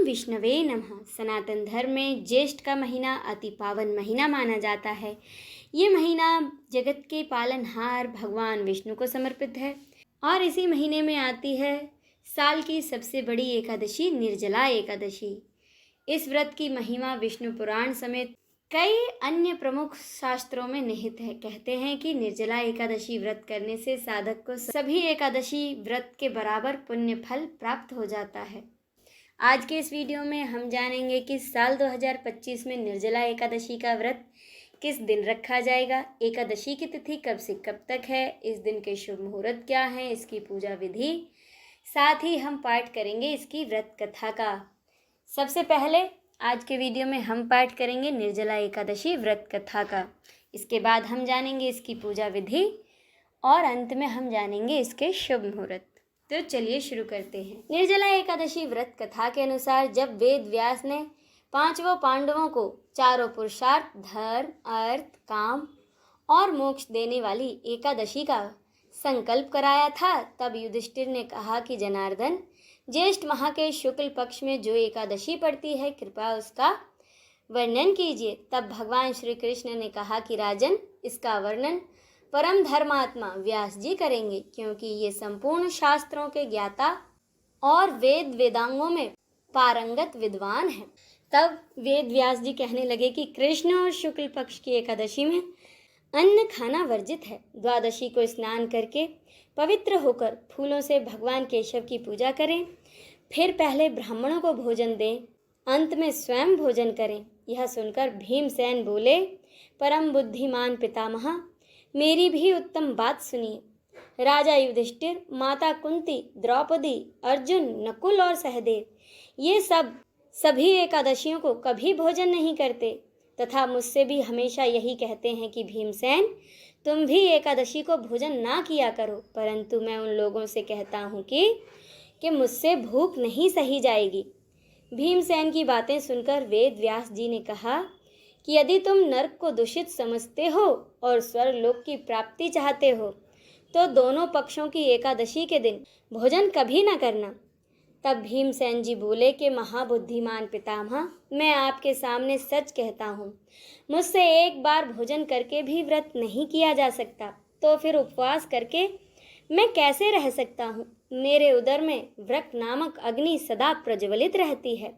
ओम विष्णवे नमः। सनातन धर्म में ज्येष्ठ का महीना अति पावन महीना माना जाता है। ये महीना जगत के पालनहार भगवान विष्णु को समर्पित है और इसी महीने में आती है साल की सबसे बड़ी एकादशी, निर्जला एकादशी। इस व्रत की महिमा विष्णु पुराण समेत कई अन्य प्रमुख शास्त्रों में निहित है। कहते हैं कि निर्जला एकादशी व्रत करने से साधक को सभी एकादशी व्रत के बराबर पुण्य फल प्राप्त हो जाता है। आज के इस वीडियो में हम जानेंगे कि साल 2025 में निर्जला एकादशी का व्रत किस दिन रखा जाएगा, एकादशी की तिथि कब से कब तक है, इस दिन के शुभ मुहूर्त क्या हैं, इसकी पूजा विधि, साथ ही हम पाठ करेंगे इसकी व्रत कथा का। सबसे पहले आज के वीडियो में हम पाठ करेंगे निर्जला एकादशी व्रत कथा का। इसके बाद हम जानेंगे इसकी पूजा विधि और अंत में हम जानेंगे इसके शुभ मुहूर्त। तो चलिए शुरू करते हैं। निर्जला एकादशी व्रत कथा के अनुसार जब वेद व्यास ने पांचों पांडवों को चारों पुरुषार्थ, धर्म, अर्थ, काम और मोक्ष देने वाली एकादशी का संकल्प कराया था, तब युधिष्ठिर ने कहा कि जनार्दन, ज्येष्ठ माह के शुक्ल पक्ष में जो एकादशी पड़ती है, कृपया उसका वर्णन कीजिए। तब भगवान श्री कृष्ण ने कहा कि राजन, इसका वर्णन परम धर्मात्मा व्यास जी करेंगे, क्योंकि ये संपूर्ण शास्त्रों के ज्ञाता और वेद वेदांगों में पारंगत विद्वान हैं। तब वेद व्यास जी कहने लगे कि कृष्ण और शुक्ल पक्ष की एकादशी में अन्न खाना वर्जित है। द्वादशी को स्नान करके पवित्र होकर फूलों से भगवान केशव की पूजा करें, फिर पहले ब्राह्मणों को भोजन दें, अंत में स्वयं भोजन करें। यह सुनकर भीमसेन बोले, परम बुद्धिमान पितामह, मेरी भी उत्तम बात सुनिए। राजा युधिष्ठिर, माता कुंती, द्रौपदी, अर्जुन, नकुल और सहदेव ये सभी एकादशियों को कभी भोजन नहीं करते तथा मुझसे भी हमेशा यही कहते हैं कि भीमसेन, तुम भी एकादशी को भोजन ना किया करो। परंतु मैं उन लोगों से कहता हूँ कि मुझसे भूख नहीं सही जाएगी। भीमसेन की बातें सुनकर वेद व्यास जी ने कहा कि यदि तुम नरक को दूषित समझते हो और स्वर्गलोक की प्राप्ति चाहते हो, तो दोनों पक्षों की एकादशी के दिन भोजन कभी न करना। तब भीमसेन जी बोले कि महाबुद्धिमान पितामह, मैं आपके सामने सच कहता हूँ, मुझसे एक बार भोजन करके भी व्रत नहीं किया जा सकता, तो फिर उपवास करके मैं कैसे रह सकता हूँ। मेरे उदर में व्रत नामक अग्नि सदा प्रज्वलित रहती है,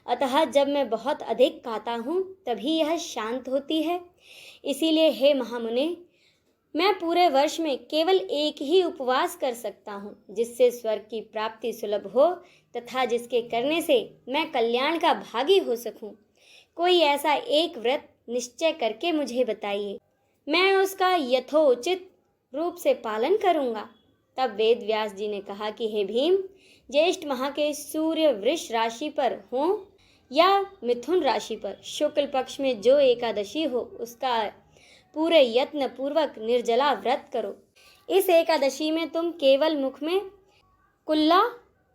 अतः जब मैं बहुत अधिक खाता हूँ तभी यह शांत होती है। इसीलिए हे महामुने, मैं पूरे वर्ष में केवल एक ही उपवास कर सकता हूँ, जिससे स्वर्ग की प्राप्ति सुलभ हो तथा जिसके करने से मैं कल्याण का भागी हो सकूँ। कोई ऐसा एक व्रत निश्चय करके मुझे बताइए, मैं उसका यथोचित रूप से पालन करूँगा। तब वेद व्यास जी ने कहा कि हे भीम, ज्येष्ठ माह के सूर्य वृष राशि पर हो या मिथुन राशि पर शुक्ल पक्ष में जो एकादशी हो, उसका पूरे यत्न पूर्वक निर्जला व्रत करो। इस एकादशी में तुम केवल मुख में कुल्ला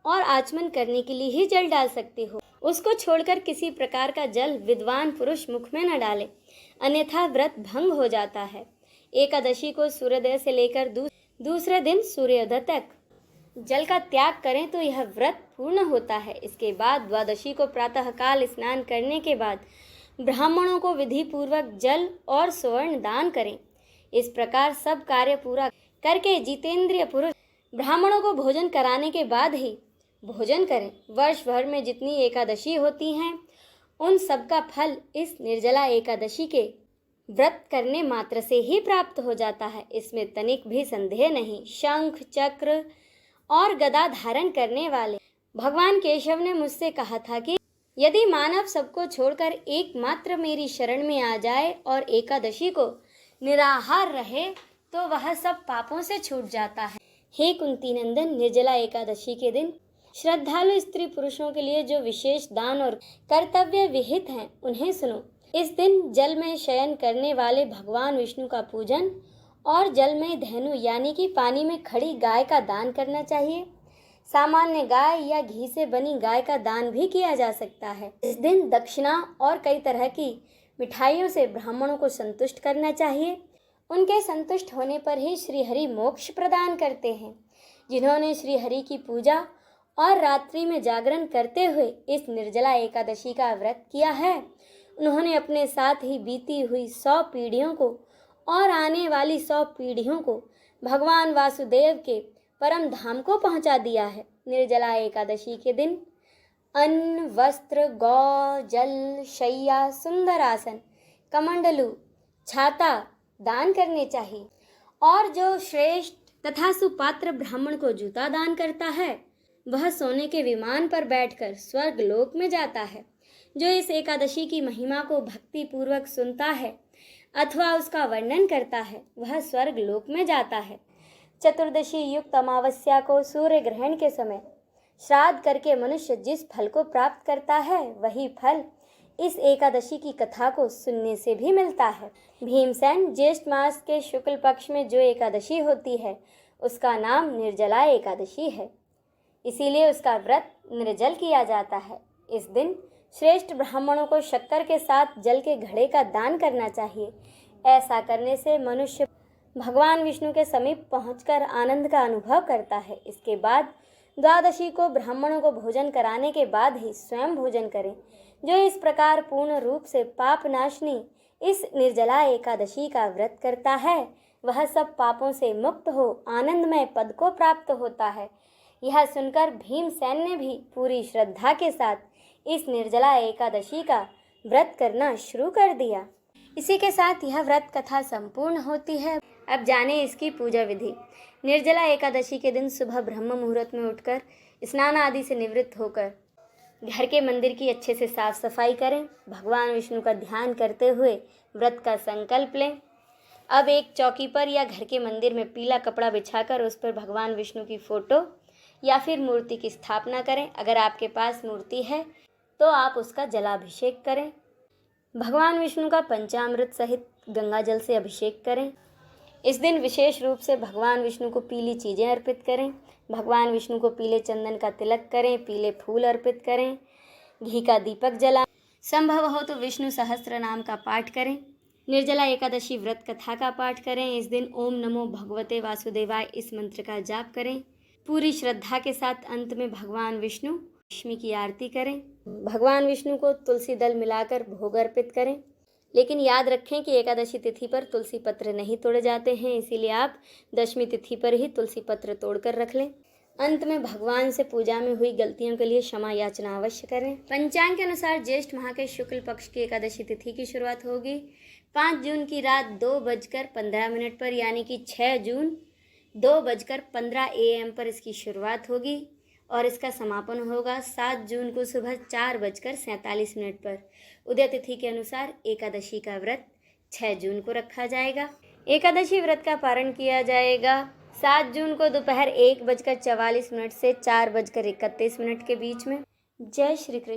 और आचमन करने के लिए ही जल डाल सकते हो। उसको छोड़कर किसी प्रकार का जल विद्वान पुरुष मुख में न डाले, अन्यथा व्रत भंग हो जाता है। एकादशी को सूर्योदय से लेकर दूसरे दिन सूर्योदय तक जल का त्याग करें तो यह व्रत पूर्ण होता है। इसके बाद द्वादशी को प्रातःकाल स्नान करने के बाद ब्राह्मणों को विधि पूर्वक जल और स्वर्ण दान करें। इस प्रकार सब कार्य पूरा करके जितेंद्रिय पुरुष ब्राह्मणों को भोजन कराने के बाद ही भोजन करें। वर्ष भर में जितनी एकादशी होती हैं, उन सब का फल इस निर्जला एकादशी के व्रत करने मात्र से ही प्राप्त हो जाता है, इसमें तनिक भी संदेह नहीं। शंख, चक्र और गदा धारण करने वाले भगवान केशव ने मुझसे कहा था कि यदि मानव सबको छोड़कर एकमात्र मेरी शरण में आ जाए और एकादशी को निराहार रहे, तो वह सब पापों से छूट जाता है। हे कुंती नंदन, निर्जला एकादशी के दिन श्रद्धालु स्त्री पुरुषों के लिए जो विशेष दान और कर्तव्य विहित हैं, उन्हें सुनो। इस दिन जल में शयन करने वाले भगवान विष्णु का पूजन और जल में धेनु यानी कि पानी में खड़ी गाय का दान करना चाहिए। सामान्य गाय या घी से बनी गाय का दान भी किया जा सकता है। इस दिन दक्षिणा और कई तरह की मिठाइयों से ब्राह्मणों को संतुष्ट करना चाहिए। उनके संतुष्ट होने पर ही श्रीहरि मोक्ष प्रदान करते हैं। जिन्होंने श्रीहरि की पूजा और रात्रि में जागरण करते हुए इस निर्जला एकादशी का व्रत किया है, उन्होंने अपने साथ ही बीती हुई 100 पीढ़ियों को और आने वाली 100 पीढ़ियों को भगवान वासुदेव के परम धाम को पहुंचा दिया है। निर्जला एकादशी के दिन अन्न, वस्त्र, गौ, जल, शैया, सुंदर आसन, कमंडलू, छाता दान करने चाहिए। और जो श्रेष्ठ तथा सुपात्र ब्राह्मण को जूता दान करता है, वह सोने के विमान पर बैठकर स्वर्ग लोक में जाता है। जो इस एकादशी की महिमा को भक्ति पूर्वक सुनता है अथवा उसका वर्णन करता है, वह स्वर्ग लोक में जाता है। चतुर्दशी युक्त अमावस्या को सूर्य ग्रहण के समय श्राद्ध करके मनुष्य जिस फल को प्राप्त करता है, वही फल इस एकादशी की कथा को सुनने से भी मिलता है। भीमसेन ज्येष्ठ मास के शुक्ल पक्ष में जो एकादशी होती है, उसका नाम निर्जला एकादशी है। इसीलिए उसका व्रत निर्जल किया जाता है। इस दिन श्रेष्ठ ब्राह्मणों को शक्कर के साथ जल के घड़े का दान करना चाहिए। ऐसा करने से मनुष्य भगवान विष्णु के समीप पहुंचकर आनंद का अनुभव करता है। इसके बाद द्वादशी को ब्राह्मणों को भोजन कराने के बाद ही स्वयं भोजन करें। जो इस प्रकार पूर्ण रूप से पाप नाशनी इस निर्जला एकादशी का व्रत करता है, वह सब पापों से मुक्त हो आनंदमय पद को प्राप्त होता है। यह सुनकर भीमसेन ने भी पूरी श्रद्धा के साथ इस निर्जला एकादशी का व्रत करना शुरू कर दिया। इसी के साथ यह व्रत कथा संपूर्ण होती है। अब जाने इसकी पूजा विधि। निर्जला एकादशी के दिन सुबह ब्रह्म मुहूर्त में उठकर स्नान आदि से निवृत्त होकर घर के मंदिर की अच्छे से साफ सफाई करें। भगवान विष्णु का ध्यान करते हुए व्रत का संकल्प लें। अब एक चौकी पर या घर के मंदिर में पीला कपड़ा बिछाकर उस पर भगवान विष्णु की फोटो या फिर मूर्ति की स्थापना करें। अगर आपके पास मूर्ति है तो आप उसका जलाभिषेक करें। भगवान विष्णु का पंचामृत सहित गंगा जल से अभिषेक करें। इस दिन विशेष रूप से भगवान विष्णु को पीली चीज़ें अर्पित करें। भगवान विष्णु को पीले चंदन का तिलक करें, पीले फूल अर्पित करें, घी का दीपक जलाएं। संभव हो तो विष्णु सहस्त्र नाम का पाठ करें। निर्जला एकादशी व्रत कथा का पाठ करें। इस दिन ओम नमो भगवते वासुदेवाय इस मंत्र का जाप करें। पूरी श्रद्धा के साथ अंत में भगवान विष्णु लक्ष्मी की आरती करें। भगवान विष्णु को तुलसी दल मिलाकर भोग अर्पित करें। लेकिन याद रखें कि एकादशी तिथि पर तुलसी पत्र नहीं तोड़े जाते हैं, इसीलिए आप दशमी तिथि पर ही तुलसी पत्र तोड़कर रख लें। अंत में भगवान से पूजा में हुई गलतियों के लिए क्षमा याचना अवश्य करें। पंचांग के अनुसार ज्येष्ठ माह के शुक्ल पक्ष की एकादशी तिथि की शुरुआत होगी 5 जून की रात 2:15 पर, यानी कि 6 जून 2:15 AM पर इसकी शुरुआत होगी और इसका समापन होगा 7 जून को सुबह 4:47 पर। उदय तिथि के अनुसार एकादशी का व्रत 6 जून को रखा जाएगा। एकादशी व्रत का पारण किया जाएगा 7 जून को दोपहर 1:44 से 4:31 के बीच में। जय श्री कृष्ण।